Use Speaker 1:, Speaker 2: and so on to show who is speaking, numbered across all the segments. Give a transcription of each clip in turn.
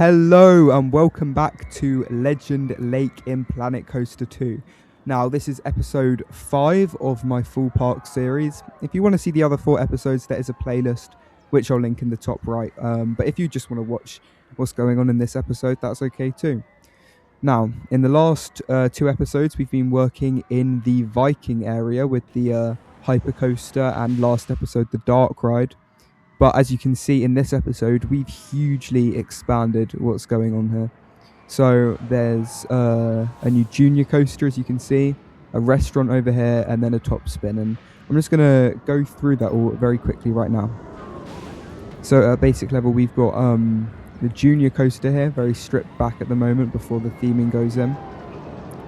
Speaker 1: Hello and welcome back to Legend Lake in Planet Coaster 2. Now, this is episode 5 of my full park series. If you want to see the other 4 episodes, there is a playlist, which I'll link in the top right. But if you just want to watch what's going on in this episode, that's okay too. Now, in the last 2 episodes, we've been working in the Viking area with the hypercoaster and last episode, the dark ride. But as you can see in this episode, we've hugely expanded what's going on here. So there's a new junior coaster, as you can see, a restaurant over here, and then a top spin. And I'm just going to go through that all very quickly right now. So at basic level, we've got the junior coaster here, very stripped back at the moment before the theming goes in.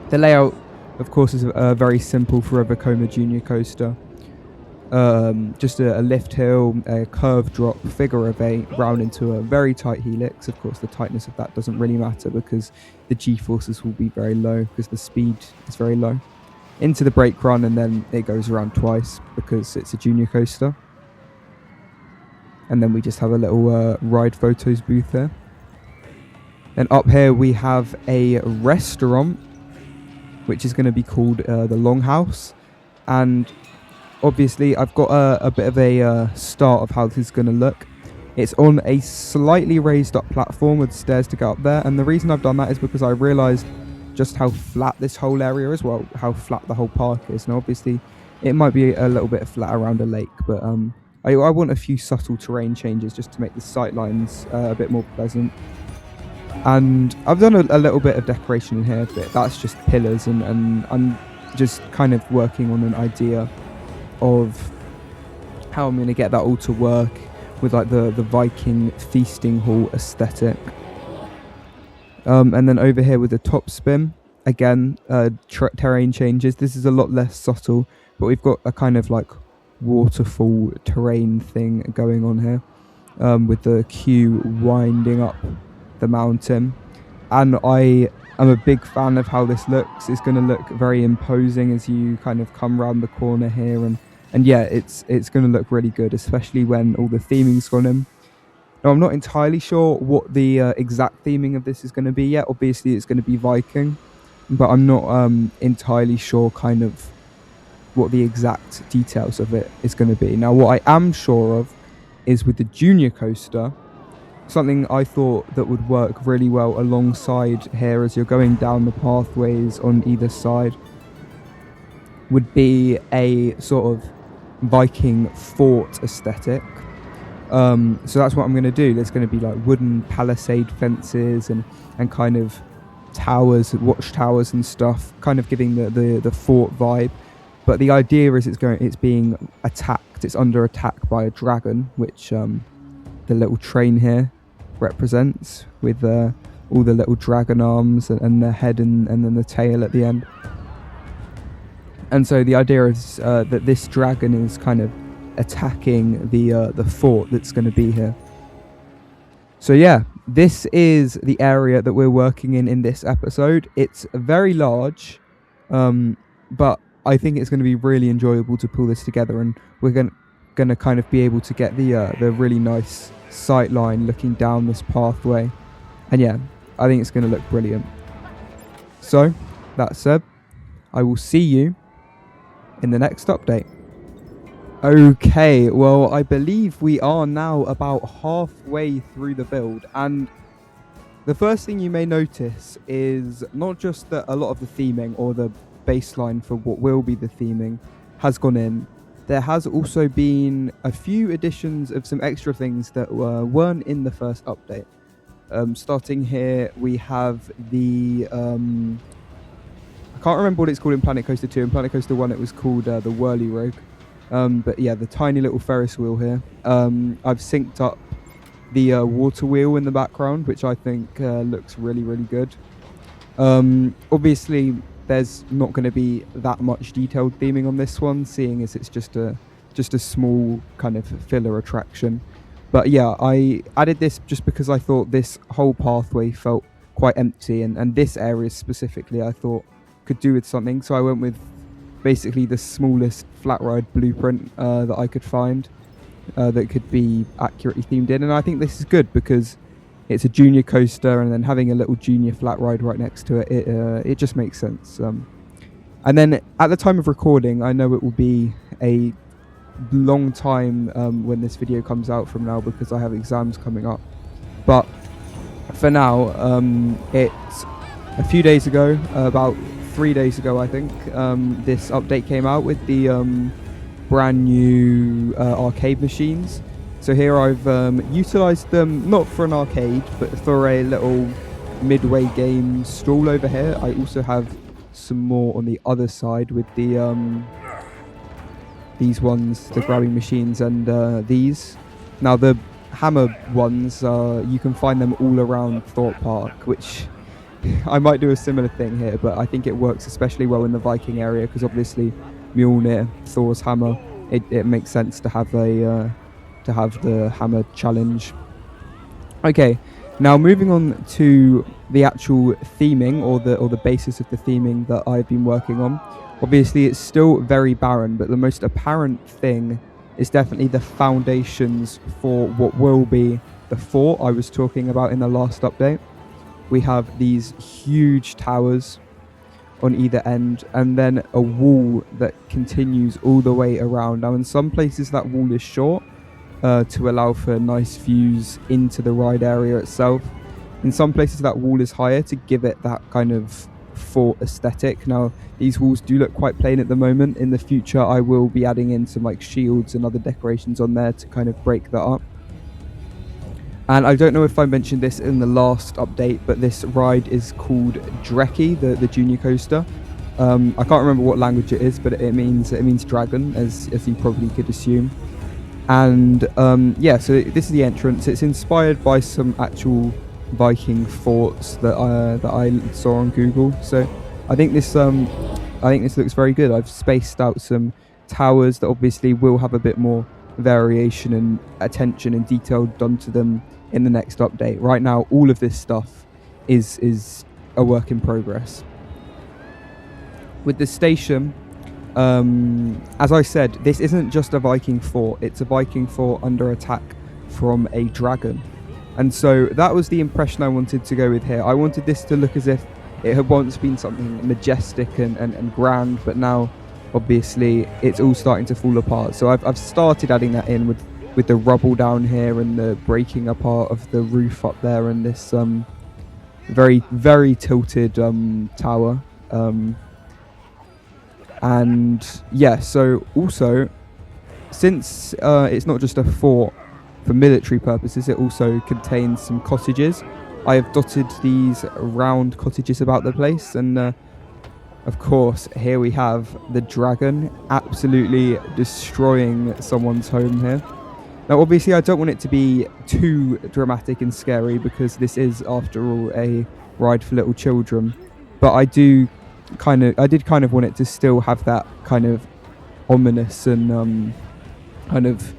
Speaker 1: The layout, of course, is very simple for a Vekoma junior coaster. Just a lift hill, a curve drop, figure of 8, round into a very tight helix. Of course, the tightness of that doesn't really matter because the G-forces will be very low because the speed is very low. Into the brake run, and then it goes around twice because it's a junior coaster. And then we just have a little ride photos booth here. Then up here we have a restaurant, which is going to be called the Longhouse. And obviously, I've got a bit of a start of how this is going to look. It's on a slightly raised up platform with stairs to go up there. And the reason I've done that is because I realised just how flat this whole area is, well, how flat the whole park is. Now, obviously, it might be a little bit flat around a lake, but I want a few subtle terrain changes just to make the sight lines a bit more pleasant. And I've done a little bit of decoration in here, but that's just pillars, and I'm just kind of working on an idea of how I'm going to get that all to work with like the Viking feasting hall aesthetic. And then over here with the top spin, again, terrain changes. This is a lot less subtle, but we've got a kind of like waterfall terrain thing going on here, with the queue winding up the mountain. And I am a big fan of how this looks. It's going to look very imposing as you kind of come round the corner here, and yeah, it's going to look really good, especially when all the theming's gone in. Now, I'm not entirely sure what the exact theming of this is going to be yet. Obviously, it's going to be Viking, but I'm not entirely sure kind of what the exact details of it is going to be. Now, what I am sure of is with the junior coaster, something I thought that would work really well alongside here as you're going down the pathways on either side would be a sort of Viking fort aesthetic. So that's what I'm going to do. There's going to be like wooden palisade fences and kind of towers, watchtowers and stuff, kind of giving the fort vibe. But the idea is it's being attacked. It's under attack by a dragon, which the little train here represents, with all the little dragon arms and the head and then the tail at the end. And so the idea is that this dragon is kind of attacking the fort that's going to be here. So yeah, this is the area that we're working in this episode. It's very large, but I think it's going to be really enjoyable to pull this together, and we're going to kind of be able to get the really nice sight line looking down this pathway. And yeah, I think it's going to look brilliant. So, that said, I will see you in the next update. Okay, well, I believe we are now about halfway through the build, and the first thing you may notice is not just that a lot of the theming or the baseline for what will be the theming has gone in. There has also been a few additions of some extra things that weren't in the first update. Starting here, we have the I can't remember what it's called in Planet Coaster 2. In Planet Coaster 1 it was called the Whirly Rig. But yeah, the tiny little Ferris wheel here. I've synced up the water wheel in the background, which I think looks really, really good. Obviously, there's not going to be that much detailed theming on this one, seeing as it's just a small kind of filler attraction. But yeah, I added this just because I thought this whole pathway felt quite empty, and this area specifically I thought could do with something. So I went with basically the smallest flat ride blueprint that I could find that could be accurately themed in. And I think this is good because it's a junior coaster, and then having a little junior flat ride right next to it, it just makes sense. And then at the time of recording, I know it will be a long time when this video comes out from now, because I have exams coming up. But for now, it's a few days ago, about 3 days ago I think, this update came out with the brand new arcade machines. So here I've utilised them not for an arcade, but for a little midway game stall over here. I also have some more on the other side with the these ones, the grabbing machines, and these. Now the hammer ones, you can find them all around Thorpe Park, which I might do a similar thing here, but I think it works especially well in the Viking area, because obviously Mjolnir, Thor's hammer, it makes sense to have a to have the hammer challenge. Okay, now moving on to the actual theming, or the basis of the theming that I've been working on. Obviously it's still very barren, but the most apparent thing is definitely the foundations for what will be the fort I was talking about in the last update. We have these huge towers on either end, and then a wall that continues all the way around. Now in some places that wall is short, to allow for nice views into the ride area itself. In some places that wall is higher to give it that kind of fort aesthetic. Now these walls do look quite plain at the moment. In the future I will be adding in some like shields and other decorations on there to kind of break that up. And I don't know if I mentioned this in the last update, but this ride is called Dreki, the junior coaster. I can't remember what language it is, but it means dragon, as you probably could assume. And yeah, so this is the entrance. It's inspired by some actual Viking forts that I saw on Google. So I think this looks very good. I've spaced out some towers that obviously will have a bit more variation and attention and detail done to them in the next update. Right now, all of this stuff is a work in progress. With the station, as I said, this isn't just a Viking fort. It's a Viking fort under attack from a dragon. And so that was the impression I wanted to go with here. I wanted this to look as if it had once been something majestic and grand, but now obviously it's all starting to fall apart. So I've started adding that in with the rubble down here and the breaking apart of the roof up there, and this very, very tilted tower. And yeah, so also, since it's not just a fort for military purposes, it also contains some cottages. I have dotted these round cottages about the place, and of course here we have the dragon absolutely destroying someone's home here. Now obviously I don't want it to be too dramatic and scary, because this is after all a ride for little children, but I did kind of want it to still have that kind of ominous and kind of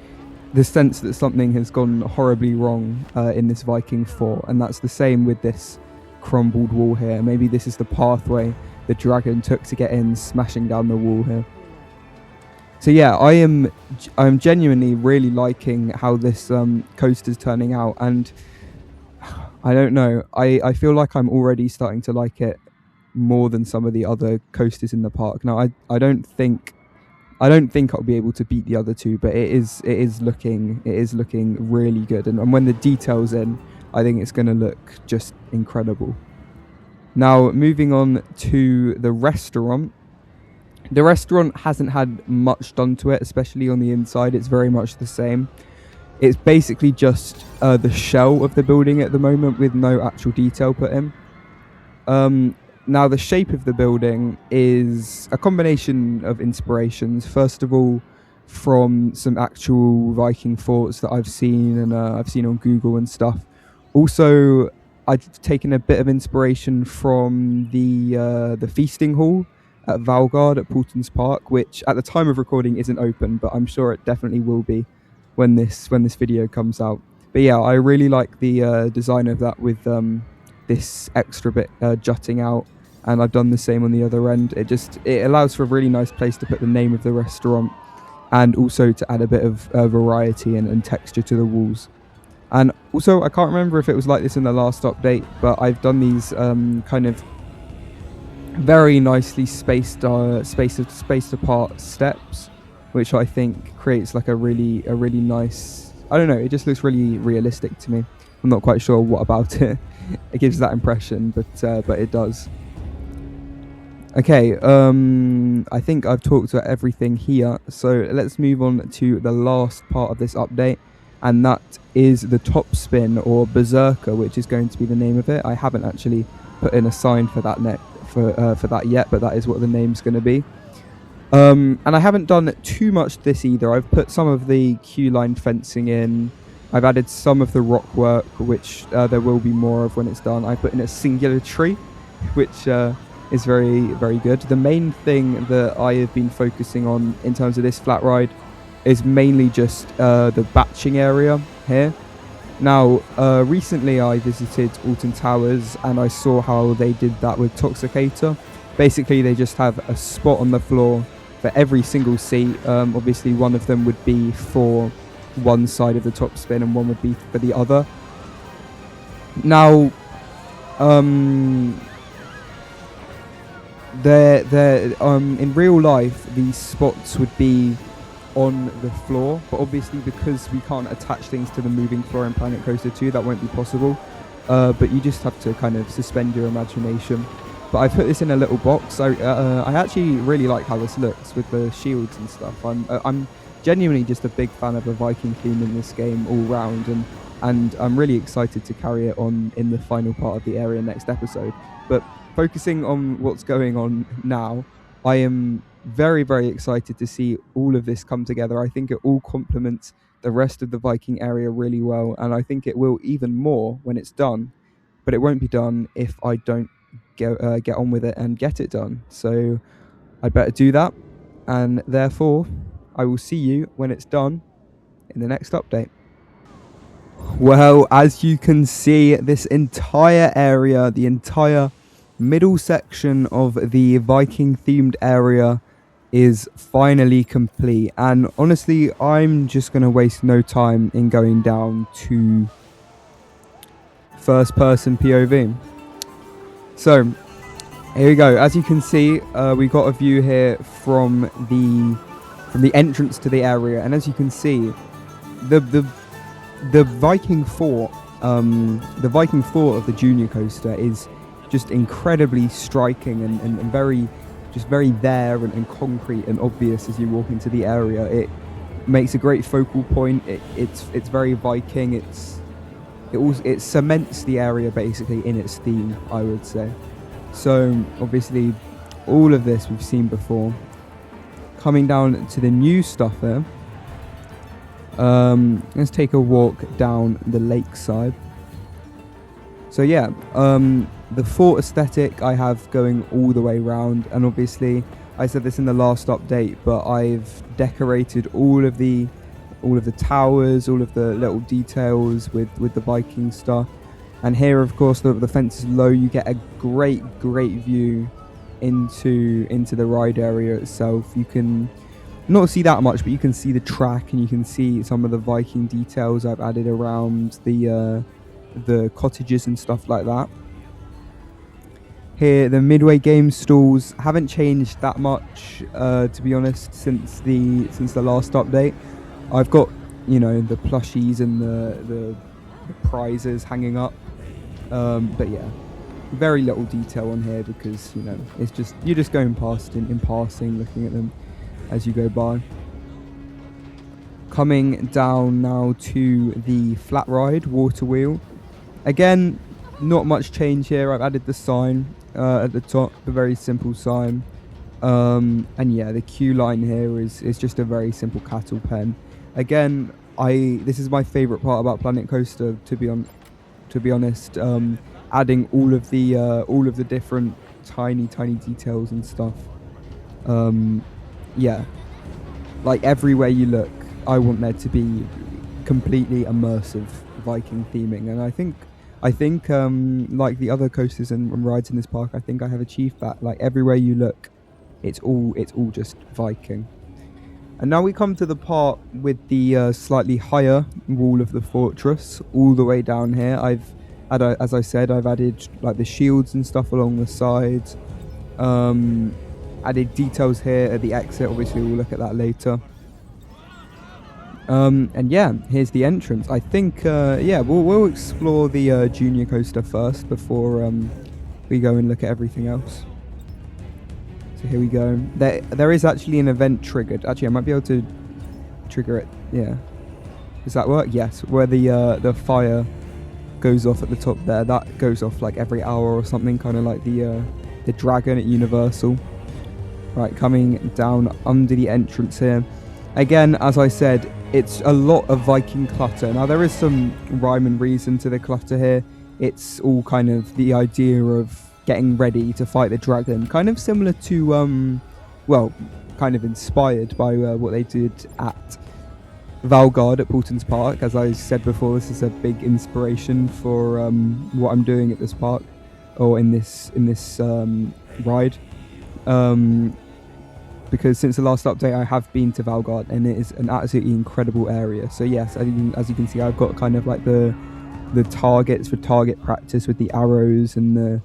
Speaker 1: the sense that something has gone horribly wrong in this Viking fort. And that's the same with this crumbled wall here. Maybe this is the pathway the dragon took to get in, smashing down the wall here. So yeah, I'm genuinely really liking how this coaster's turning out, and I don't know, I feel like I'm already starting to like it more than some of the other coasters in the park. Now I don't think I'll be able to beat the other two, but it is looking really good, and when the detail's in, I think it's going to look just incredible. Now moving on to the restaurant. The restaurant hasn't had much done to it, especially on the inside. It's very much the same. It's basically just the shell of the building at the moment, with no actual detail put in. Now the shape of the building is a combination of inspirations. First of all, from some actual Viking forts that I've seen on Google and stuff. Also, I've taken a bit of inspiration from the feasting hall at Valgard at Paulton's Park, which at the time of recording isn't open, but I'm sure it definitely will be when this video comes out. But yeah, I really like the design of that, with this extra bit jutting out, and I've done the same on the other end. It allows for a really nice place to put the name of the restaurant, and also to add a bit of variety and texture to the walls. And also, I can't remember if it was like this in the last update, but I've done these kind of very nicely spaced apart steps, which I think creates like a really nice, I don't know, it just looks really realistic to me. I'm not quite sure what about it it gives that impression, but it does. Okay, I think I've talked about everything here, so let's move on to the last part of this update, and that is the top spin, or berserker, which is going to be the name of it. I haven't actually put in a sign for that for that yet, but that is what the name's going to be. And I haven't done too much this either. I've put some of the queue line fencing in. I've added some of the rock work, which there will be more of when it's done. I put in a singular tree, which is very, very good. The main thing that I have been focusing on in terms of this flat ride is mainly just the batching area here. Now, recently I visited Alton Towers and I saw how they did that with Toxicator. Basically, they just have a spot on the floor for every single seat. Obviously, one of them would be for one side of the top spin and one would be for the other. Now, in real life, these spots would be on the floor, but obviously because we can't attach things to the moving floor in Planet Coaster 2, that won't be possible. But you just have to kind of suspend your imagination. But I put this in a little box. I actually really like how this looks with the shields and stuff. I'm genuinely just a big fan of the Viking theme in this game all round, and I'm really excited to carry it on in the final part of the area next episode. But focusing on what's going on now, I am very, very excited to see all of this come together. I think it all complements the rest of the Viking area really well, and I think it will even more when it's done. But it won't be done if I don't get on with it and get it done. So I'd better do that, and therefore I will see you when it's done in the next update. Well, as you can see, this entire area, the entire middle section of the Viking themed area is finally complete, and honestly I'm just gonna waste no time in going down to first person POV. So here we go. As you can see, we got a view here from the entrance to the area, and as you can see, the Viking fort, the Viking fort of the junior coaster is just incredibly striking and very there and concrete and obvious as you walk into the area. It makes a great focal point. It's very Viking. It cements the area basically in its theme, I would say. So obviously all of this we've seen before. Coming down to the new stuff here, let's take a walk down the lakeside. So yeah, the fort aesthetic I have going all the way round, and obviously I said this in the last update, but I've decorated all of the towers, all of the little details with the Viking stuff. And here, of course, the fence is low. You get a great view into the ride area itself. You can not see that much, but you can see the track and you can see some of the Viking details I've added around the cottages and stuff like that. Here, the Midway game stalls haven't changed that much, to be honest, since the last update. I've got, the plushies and the prizes hanging up, but yeah, very little detail on here because it's just you're just going past in passing, looking at them as you go by. Coming down now to the flat ride water wheel. Again, not much change here. I've added the sign at the top, a very simple sign. And yeah, the queue line here is just a very simple cattle pen. Again, this is my favourite part about Planet Coaster, to be honest. Adding all of the different tiny details and stuff. Yeah, like everywhere you look, I want there to be completely immersive Viking theming, and I think like the other coasters and rides in this park, I think I have achieved that. Like everywhere you look, it's all just Viking. And now we come to the part with the slightly higher wall of the fortress, all the way down here. As I said, I've added like the shields and stuff along the sides. Added details here at the exit. Obviously, we'll look at that later. And yeah, here's the entrance. I think, yeah, we'll explore the junior coaster first before we go and look at everything else. So here we go. There is actually an event triggered. Actually, I might be able to trigger it. Yeah. Does that work? Yes. Where the fire goes off at the top there. That goes off like every hour or something, kind of like the dragon at Universal. Right, coming down under the entrance here. Again, as I said, it's a lot of Viking clutter. Now, there is some rhyme and reason to the clutter here. It's all kind of the idea of getting ready to fight the dragon. Kind of similar to, well, kind of inspired by what they did at Valgard at Paulton's Park. As I said before, this is a big inspiration for what I'm doing at this park, or in this ride. Because since the last update, I have been to Valgard, and it is an absolutely incredible area. So yes, as you can see, I've got kind of like the targets for target practice with the arrows and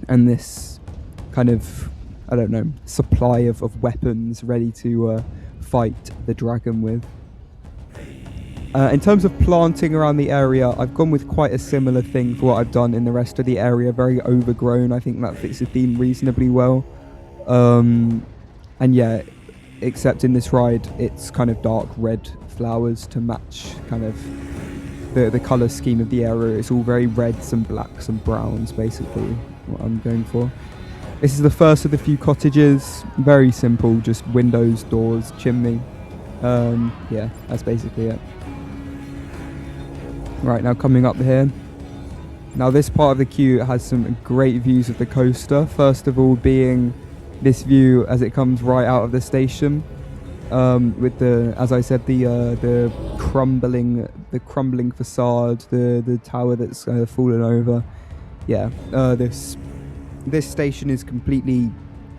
Speaker 1: this kind of, I don't know, supply of weapons ready to fight the dragon with. In terms of planting around the area, I've gone with quite a similar thing for what I've done in the rest of the area. Very overgrown. I think that fits the theme reasonably well. And yeah, except in this ride, it's kind of dark red flowers to match kind of the colour scheme of the area. It's all very reds and blacks and browns, basically, what I'm going for. This is the first of the few cottages. Very simple, just windows, doors, chimney. Yeah, that's basically it. Right, now coming up here. Now this part of the queue has some great views of the coaster. First of all being this view as it comes right out of the station, with the, as I said, the crumbling facade, the tower that's fallen over. Yeah, this station is completely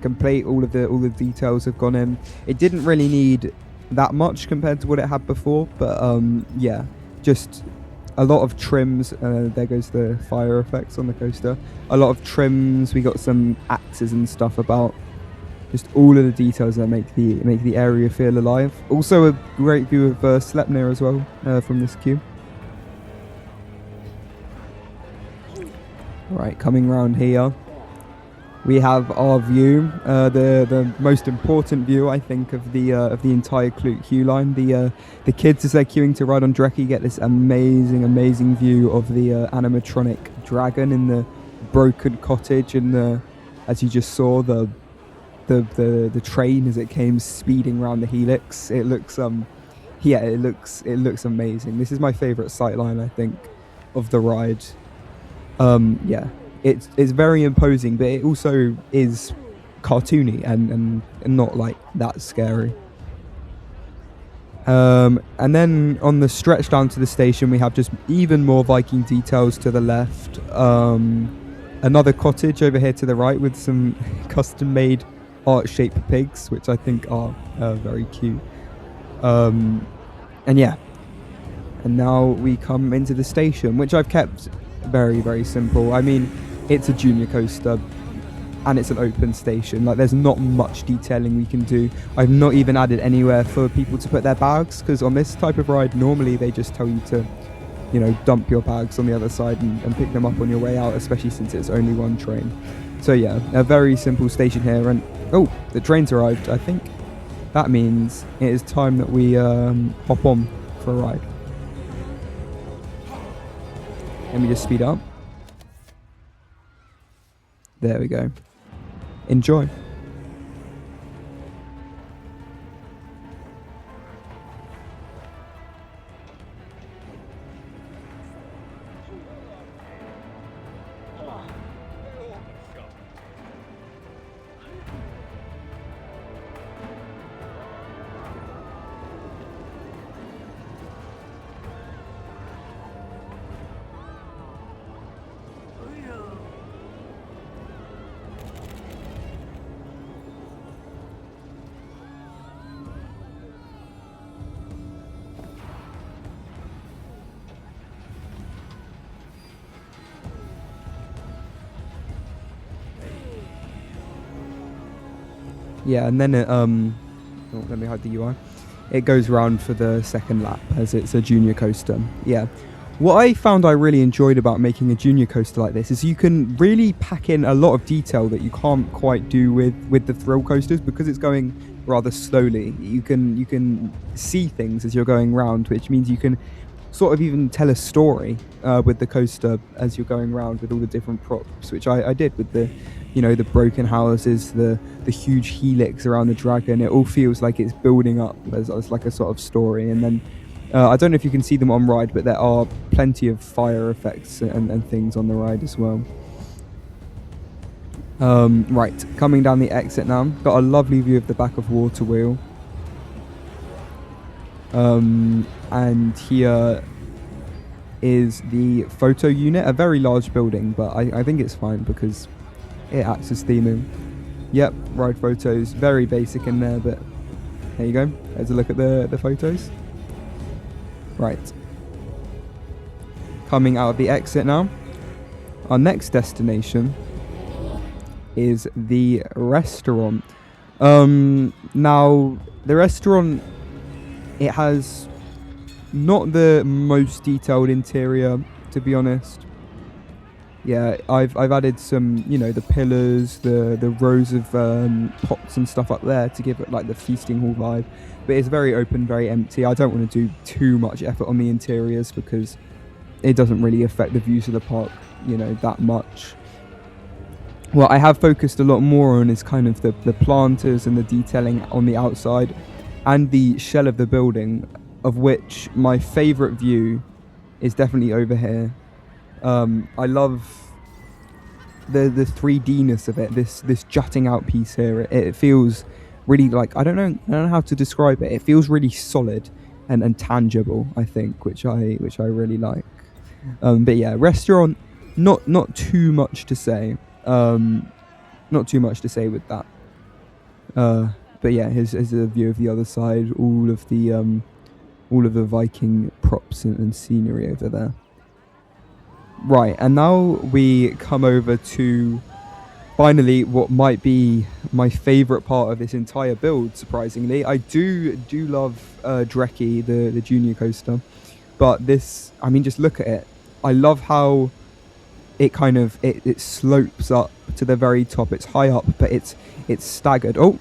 Speaker 1: complete. All the details have gone in. It didn't really need that much compared to what it had before, but yeah, just a lot of trims. There goes the fire effects on the coaster. A lot of trims. We got some axes and stuff about. Just all of the details that make the area feel alive. Also a great view of Sleipnir as well from this queue. Right, coming round here, we have our view, the most important view, I think, of the entire queue line. The kids, as they're queuing to ride on Dreki, get this amazing view of the animatronic dragon in the broken cottage, and as you just saw, the train as it came speeding around the helix. It looks yeah, it looks amazing. This is my favorite sightline, I think, of the ride. Yeah, it's very imposing, but it also is cartoony and not like that scary. And then on the stretch down to the station, we have just even more Viking details to the left. Another cottage over here to the right with some custom-made art-shaped pigs, which I think are very cute. And yeah, and now we come into the station, which I've kept very simple. I mean, it's a junior coaster and it's an open station. Like, there's not much detailing we can do. I've not even added anywhere for people to put their bags, because on this type of ride, normally they just tell you to, you know, dump your bags on the other side and pick them up on your way out, especially since it's only one train. So yeah, a very simple station here. And oh, the train's arrived. I think that means it is time that we hop on for a ride. Let me just speed up. There we go. Enjoy. Yeah, and then it let me hide the UI. It goes round for the second lap as it's a junior coaster. Yeah. What I found I really enjoyed about making a junior coaster like this is you can really pack in a lot of detail that you can't quite do with the thrill coasters, because it's going rather slowly. You can see things as you're going round, which means you can sort of even tell a story with the coaster as you're going around with all the different props, which I did with the, the broken houses, the huge helix around the dragon. It all feels like it's building up as like a sort of story. And then I don't know if you can see them on ride, but there are plenty of fire effects and things on the ride as well. Right, coming down the exit now. Got a lovely view of the back of Water Wheel. And here is the photo unit, a very large building, but I think it's fine because it acts as theming. Yep, ride photos, very basic in there, but there you go. There's a look at the photos. Right. Coming out of the exit now. Our next destination is the restaurant. Now, the restaurant, it has not the most detailed interior, to be honest. Yeah, I've added some, the pillars, the rows of pots and stuff up there to give it like the feasting hall vibe. But it's very open, very empty. I don't want to do too much effort on the interiors because it doesn't really affect the views of the park, that much. What I have focused a lot more on is kind of the planters and the detailing on the outside and the shell of the building, of which my favourite view is definitely over here. I love the 3D-ness of it, this jutting out piece here. It feels really like, I don't know how to describe it. It feels really solid and tangible, I think, which I really like. But yeah, restaurant, not too much to say. Not too much to say with that. But yeah, here's a view of the other side. All of the Viking props and scenery over there. Right, and now we come over to finally what might be my favourite part of this entire build, surprisingly. I do love Dreki, the junior coaster, but this, just look at it. I love how it kind of it slopes up to the very top. It's high up, but it's staggered. Oh,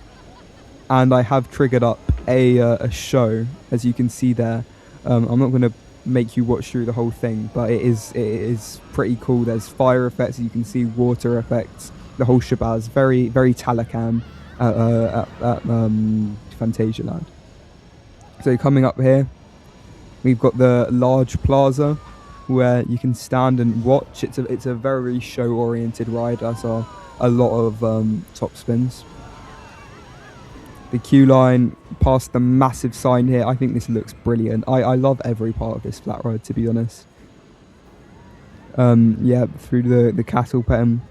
Speaker 1: and I have triggered up a show, as you can see there. I'm not going to make you watch through the whole thing, but it is pretty cool. There's fire effects, you can see water effects, the whole shabazz. Very Talakam at Phantasialand. So coming up here, we've got the large plaza where you can stand and watch. It's a very show oriented ride, as are a lot of top spins. The queue line past the massive sign here. I think this looks brilliant. I love every part of this flat ride, to be honest. Yeah, through the cattle pen.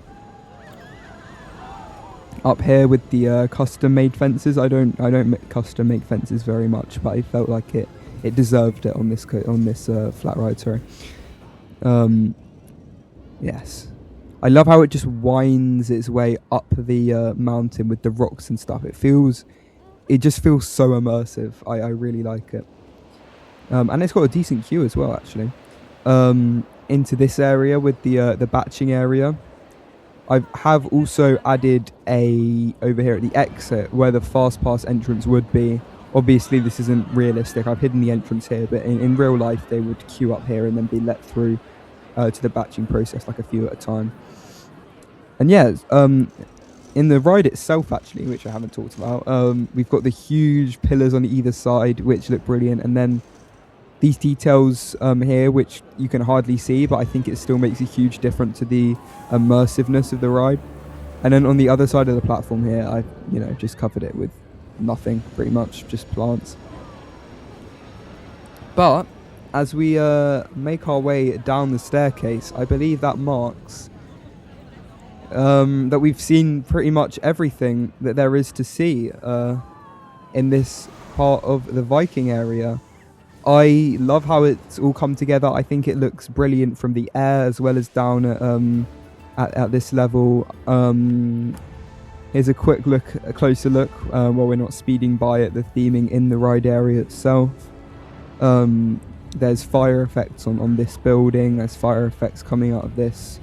Speaker 1: Up here with the custom made fences. I don't custom make fences very much, but I felt like it deserved it on this flat ride. Sorry. Yes. I love how it just winds its way up the mountain with the rocks and stuff. It just feels so immersive. I really like it. And it's got a decent queue as well, actually. Into this area with the batching area. I have also added over here at the exit where the fast pass entrance would be. Obviously, this isn't realistic. I've hidden the entrance here, but in real life, they would queue up here and then be let through to the batching process, like a few at a time. And yeah, in the ride itself, actually, which I haven't talked about, we've got the huge pillars on either side, which look brilliant. And then these details here, which you can hardly see, but I think it still makes a huge difference to the immersiveness of the ride. And then on the other side of the platform here, I've just covered it with nothing, pretty much, just plants. But as we make our way down the staircase, I believe that marks that we've seen pretty much everything that there is to see in this part of the Viking area. I love how it's all come together. I think it looks brilliant from the air as well as down at this level. Here's a quick look, a closer look, while we're not speeding by at the theming in the ride area itself. There's fire effects on this building. There's fire effects coming out of this,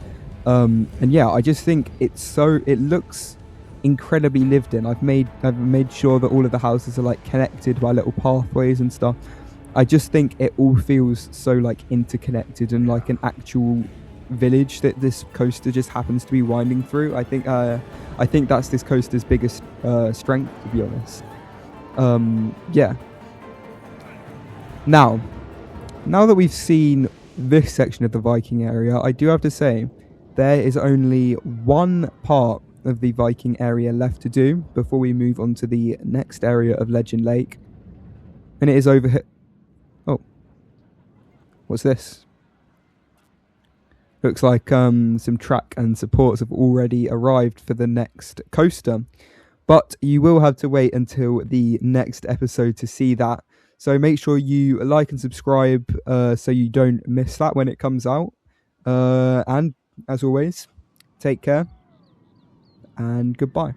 Speaker 1: and yeah, I just think it looks incredibly lived in. I've made sure that all of the houses are like connected by little pathways and stuff. I just think it all feels so like interconnected and like an actual village that this coaster just happens to be winding through. I think that's this coaster's biggest strength, to be honest. Yeah. Now that we've seen this section of the Viking area, I do have to say there is only one part of the Viking area left to do before we move on to the next area of Legend Lake, and it is over here. Oh, what's this? Looks like some track and supports have already arrived for the next coaster, but you will have to wait until the next episode to see that. So make sure you like and subscribe so you don't miss that when it comes out. And as always, take care and goodbye.